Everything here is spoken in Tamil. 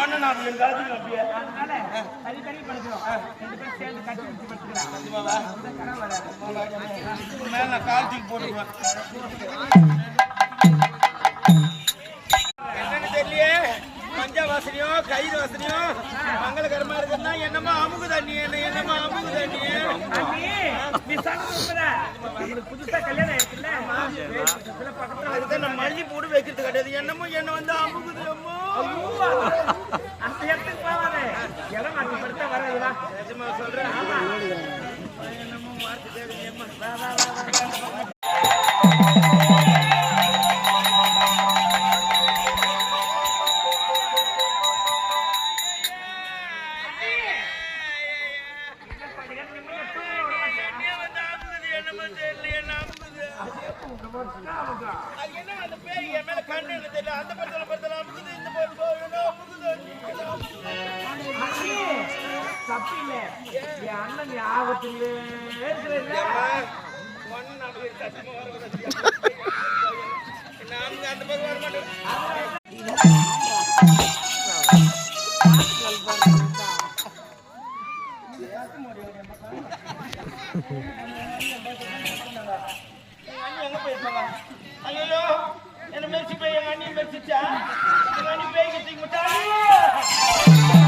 ஒண்ணு நான் என் காலத்துக்கு அப்படியே அதனால கறி கறி படுக்கிறோம் 2 பேரும் சேர்ந்து கட்டி வச்சு படுத்துக்கலாம் மேல நான் காலத்துக்கு போட்டுக்குவேன் என்னன்னு தெரியலையே மஞ்ச வாசனையோ கயிறு வாசனையோ மங்களகரமா இருக்குன்னா என்னமா அமுகு தண்ணி என்னமா அமுகு தண்ணி நீ சொன்னது புதுசா கல்யாணம் ஆயிருக்குல்ல அதுதான் நான் மல்லி போட்டு வைக்கிறது கிடையாது என்னமோ என்ன வந்து அமுகுது அம்மோ அந்த இடத்துக்கு போவாரு இடம் மாற்றி படுத்தா வராதுவா நிஜமா சொல்றேன் என்னமோ மாற்றி அந்த பேய் என் மேல கண்ணு தெரியல அந்த படத்துல படத்துல அமுகுது இந்த படத்துல தப்பு இல்ல என் அண்ணன் ஞாபகத்திலே அந்த பக்கம் வர மாட்டேன் எங்க போயிருப்பாங்க ஐயோ என்ன மெரிச்சு போய் எங்க அண்ணி மெரிச்சிச்சா எங்க அண்ணி பேய்க்கு தூக்கி விட்டா